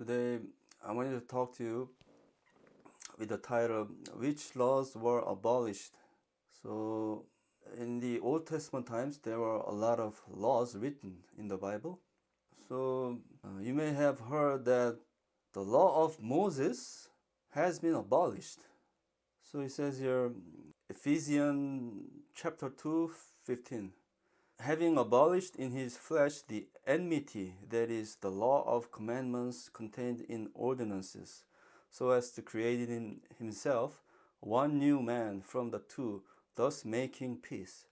Today, I wanted to talk to you with the title, Which Laws Were Abolished? So, in the Old Testament times, there were a lot of laws written in the Bible. So, you may have heard that the law of Moses has been abolished. So, it says here, Ephesians chapter 2:15. Having abolished in his flesh the enmity, that is, the law of commandments contained in ordinances, so as to create in himself one new man from the two, thus making peace.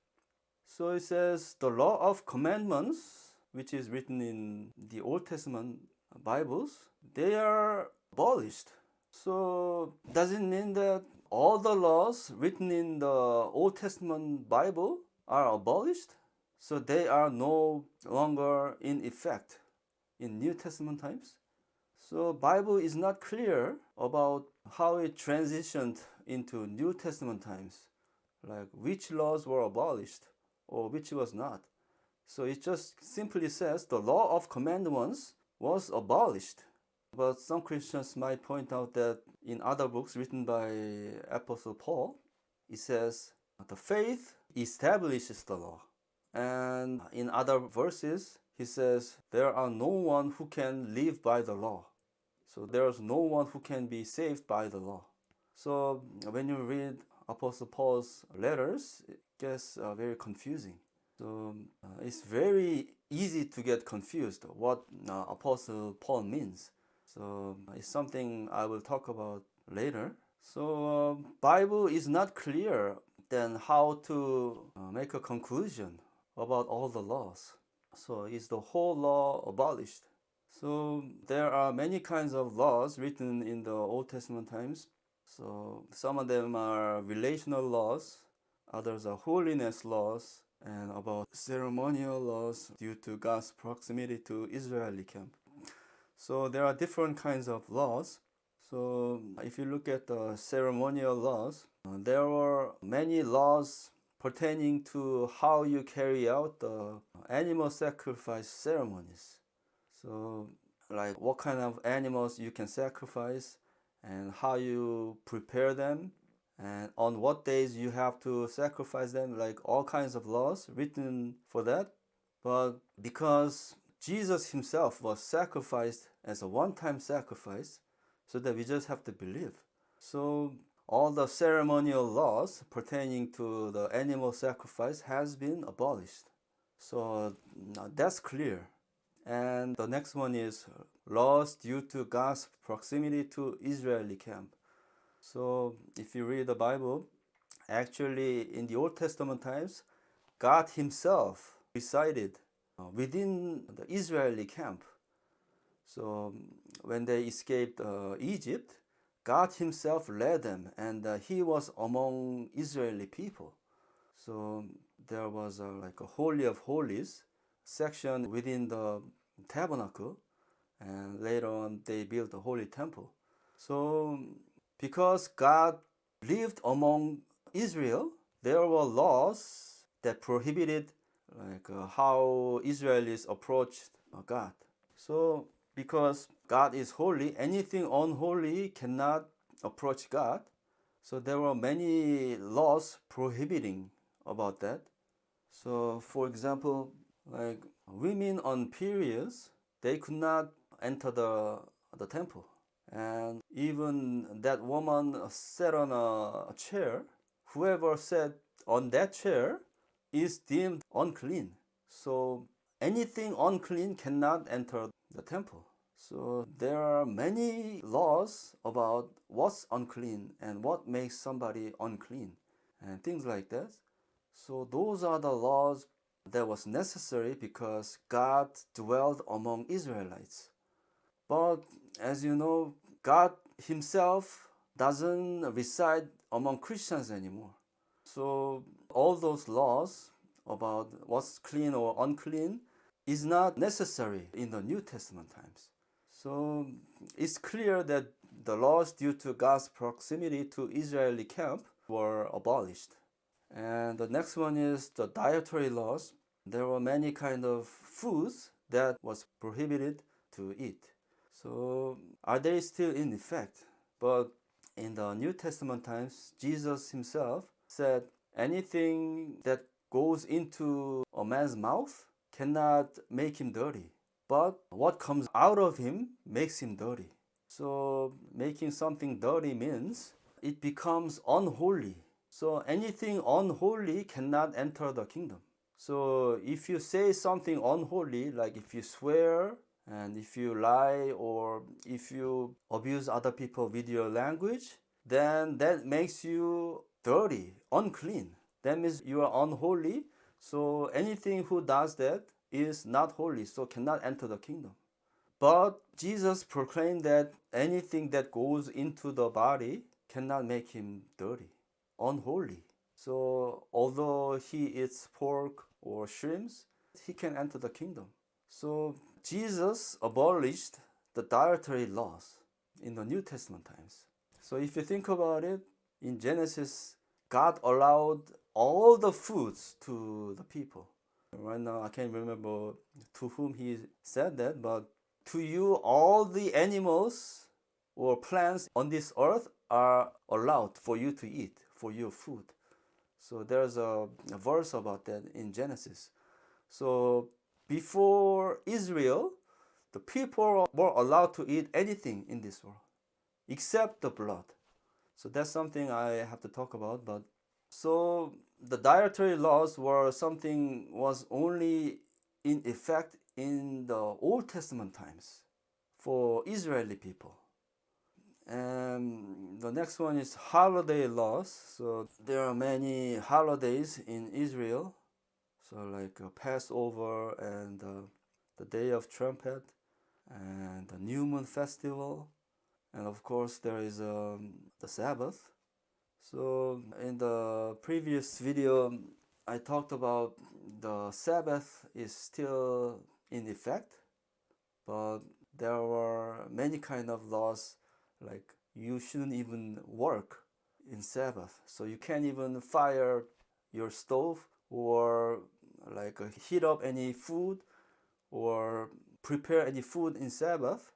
So it says the law of commandments, which is written in the Old Testament Bibles, they are abolished. So does it mean that all the laws written in the Old Testament Bible are abolished? So they are no longer in effect in New Testament times. So Bible is not clear about how it transitioned into New Testament times, like which laws were abolished or which was not. So it just simply says the law of commandments was abolished. But some Christians might point out that in other books written by Apostle Paul, it says the faith establishes the law. And in other verses, he says, there are no one who can live by the law. So there is no one who can be saved by the law. So when you read Apostle Paul's letters, it gets very confusing. So it's very easy to get confused what Apostle Paul means. So it's something I will talk about later. So Bible is not clear then how to make a conclusion about all the laws. So is the whole law abolished? So there are many kinds of laws written in the Old Testament times. So some of them are relational laws, others are holiness laws, and about ceremonial laws due to God's proximity to Israeli camp. So there are different kinds of laws. So if you look at the ceremonial laws, there were many laws pertaining to how you carry out the animal sacrifice ceremonies. So like what kind of animals you can sacrifice and how you prepare them and on what days you have to sacrifice them, like all kinds of laws written for that. But because Jesus himself was sacrificed as a one-time sacrifice, so that we just have to believe. So all the ceremonial laws pertaining to the animal sacrifice has been abolished. So that's clear. And the next one is laws due to God's proximity to Israeli camp. So if you read the Bible, actually in the Old Testament times, God himself resided within the Israeli camp. So when they escaped Egypt, God himself led them and he was among Israeli people. So there was like a Holy of Holies section within the tabernacle, and later on they built a holy temple. So because God lived among Israel, there were laws that prohibited like how Israelis approached God. So because God is holy, anything unholy cannot approach God. So there were many laws prohibiting about that. So for example, like women on periods, they could not enter the temple. And even that woman sat on a chair, whoever sat on that chair is deemed unclean. So anything unclean cannot enter the temple. So there are many laws about what's unclean and what makes somebody unclean and things like that. So those are the laws that was necessary because God dwelled among Israelites. But as you know, God himself doesn't reside among Christians anymore. So all those laws about what's clean or unclean is not necessary in the New Testament times. So it's clear that the laws due to God's proximity to Israeli camp were abolished. And the next one is the dietary laws. There were many kind of foods that was prohibited to eat. So are they still in effect? But in the New Testament times, Jesus himself said anything that goes into a man's mouth cannot make him dirty. But what comes out of him makes him dirty. So making something dirty means it becomes unholy. So anything unholy cannot enter the kingdom. So if you say something unholy, like if you swear and if you lie or if you abuse other people with your language, then that makes you dirty, unclean. That means you are unholy. So anything who does that is not holy, so cannot enter the kingdom. But Jesus proclaimed that anything that goes into the body cannot make him dirty, unholy. So although he eats pork or shrimps, he can enter the kingdom. So Jesus abolished the dietary laws in the New Testament times. So if you think about it, in Genesis, God allowed all the foods to the people. Right now, I can't remember to whom he said that, but to you, all the animals or plants on this earth are allowed for you to eat, for your food. So there's a verse about that in Genesis. So before Israel, the people were allowed to eat anything in this world except the blood. So that's something I have to talk about. But so the dietary laws were something was only in effect in the Old Testament times for Israeli people. And the next one is holiday laws. So there are many holidays in Israel. So like Passover and the Day of Trumpet and the New Moon Festival. And of course there is the Sabbath. So in the previous video I talked about the Sabbath is still in effect, but there were many kind of laws like you shouldn't even work in Sabbath. So you can't even fire your stove or like heat up any food or prepare any food in Sabbath.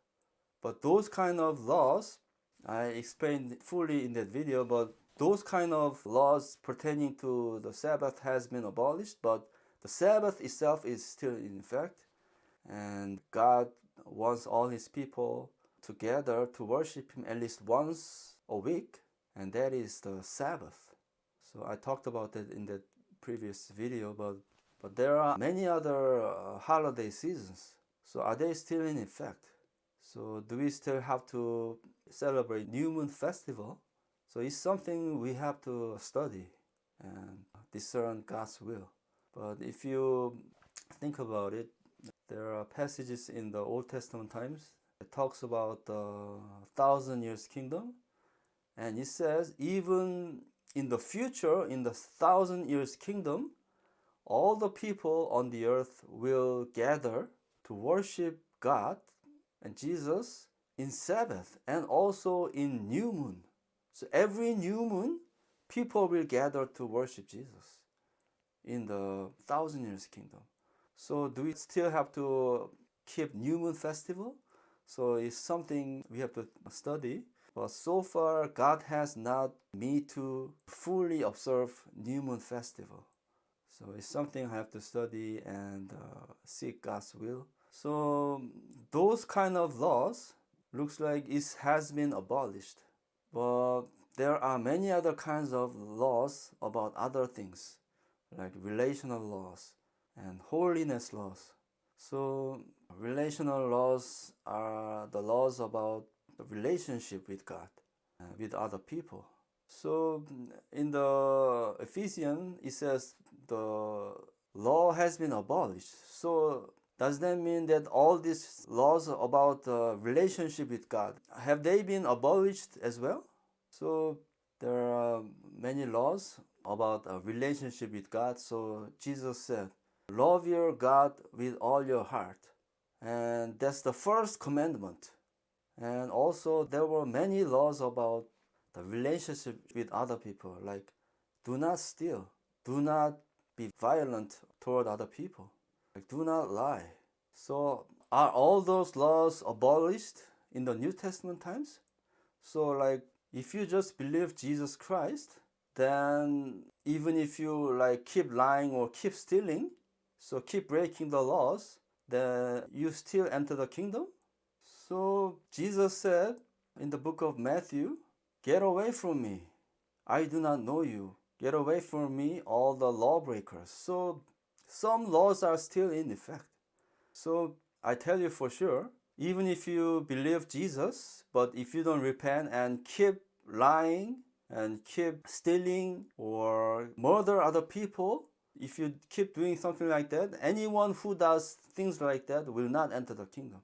But those kind of laws I explained fully in that video, but those kind of laws pertaining to the Sabbath has been abolished, but the Sabbath itself is still in effect, and God wants all his people together to worship him at least once a week, and that is the Sabbath. So I talked about that in that previous video, but there are many other holiday seasons. So are they still in effect? So do we still have to celebrate New Moon Festival? So it's something we have to study and discern God's will. But if you think about it, there are passages in the Old Testament times that talks about the 1,000 years kingdom, and it says even in the future, in the 1,000 years kingdom, all the people on the earth will gather to worship God and Jesus in Sabbath and also in new moon. So every new moon, people will gather to worship Jesus in the 1,000 years kingdom. So do we still have to keep new moon festival? So it's something we have to study. But so far, God has not me to fully observe new moon festival. So it's something I have to study and seek God's will. So those kind of laws looks like it has been abolished. But there are many other kinds of laws about other things, like relational laws and holiness laws. So relational laws are the laws about the relationship with God, with other people. So in the Ephesians, it says the law has been abolished. So does that mean that all these laws about relationship with God, have they been abolished as well? So there are many laws about a relationship with God. So Jesus said, love your God with all your heart. And that's the first commandment. And also there were many laws about the relationship with other people, like do not steal, do not be violent toward other people, like do not lie. So are all those laws abolished? in the New Testament times. So like if you just believe Jesus Christ, then even if you like keep lying or keep stealing, so keep breaking the laws, then you still enter the kingdom. So Jesus said in the book of Matthew, "Get away from me. I do not know you. Get away from me, all the lawbreakers." So some laws are still in effect. So I tell you for sure, even if you believe Jesus, but if you don't repent and keep lying and keep stealing or murder other people, if you keep doing something like that, anyone who does things like that will not enter the kingdom.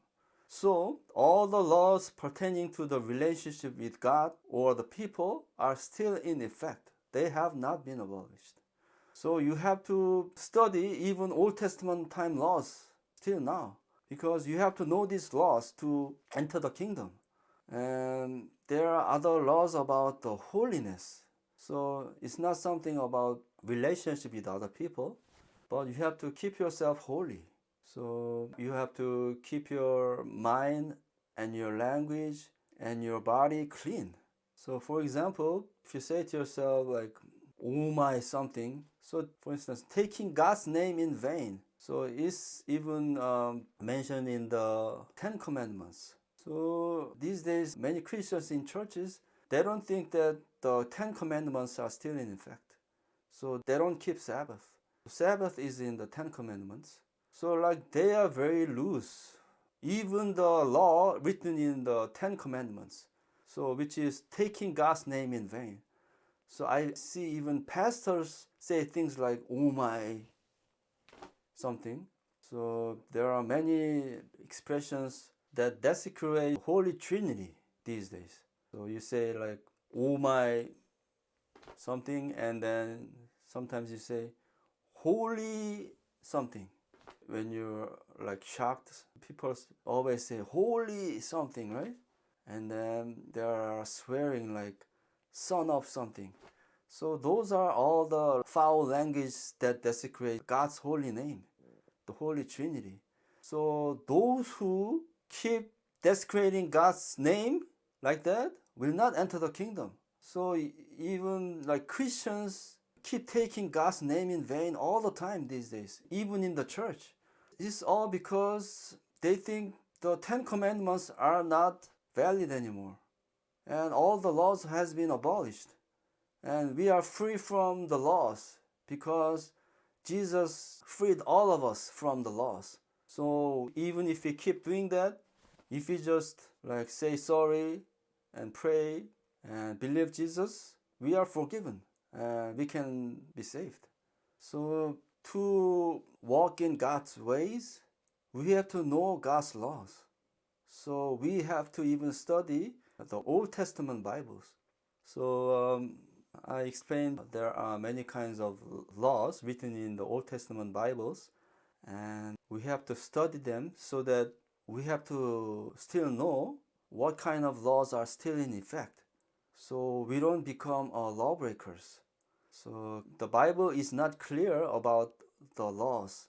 So all the laws pertaining to the relationship with God or the people are still in effect. They have not been abolished. So you have to study even Old Testament time laws till now, because you have to know these laws to enter the kingdom. And there are other laws about the holiness. So it's not something about relationship with other people, but you have to keep yourself holy. So you have to keep your mind and your language and your body clean. So for example, if you say to yourself like, "Oh my something," so for instance, taking God's name in vain. So it's even mentioned in the Ten Commandments. So these days, many Christians in churches, they don't think that the Ten Commandments are still in effect. So they don't keep Sabbath. Sabbath is in the Ten Commandments. So like they are very loose. Even the law written in the Ten Commandments, so which is taking God's name in vain. So I see even pastors say things like, "Oh my," something. So there are many expressions that desecrate Holy Trinity these days. So you say like, "Oh my," something, and then sometimes you say, "Holy," something. When you're like shocked, people always say "holy" something, right? And then they are swearing like "son of something." So those are all the foul language that desecrate God's holy name, the Holy Trinity. So those who keep desecrating God's name like that will not enter the kingdom. So even like Christians keep taking God's name in vain all the time these days, even in the church. It's all because they think the Ten Commandments are not valid anymore. And all the laws has been abolished. And we are free from the laws because Jesus freed all of us from the laws. So even if we keep doing that, if we just like say sorry and pray and believe Jesus, we are forgiven and we can be saved. So to walk in God's ways, we have to know God's laws. So we have to even study the Old Testament Bibles. So I explained there are many kinds of laws written in the Old Testament Bibles, and we have to study them so that we have to still know what kind of laws are still in effect, so we don't become lawbreakers. So the Bible is not clear about the laws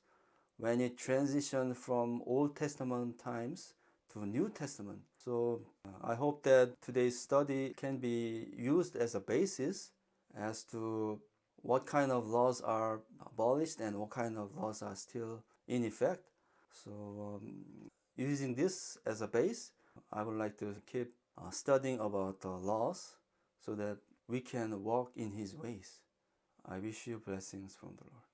when it transitioned from Old Testament times to New Testament. So I hope that today's study can be used as a basis as to what kind of laws are abolished and what kind of laws are still in effect. So using this as a base, I would like to keep studying about the laws so that we can walk in His ways. I wish you blessings from the Lord.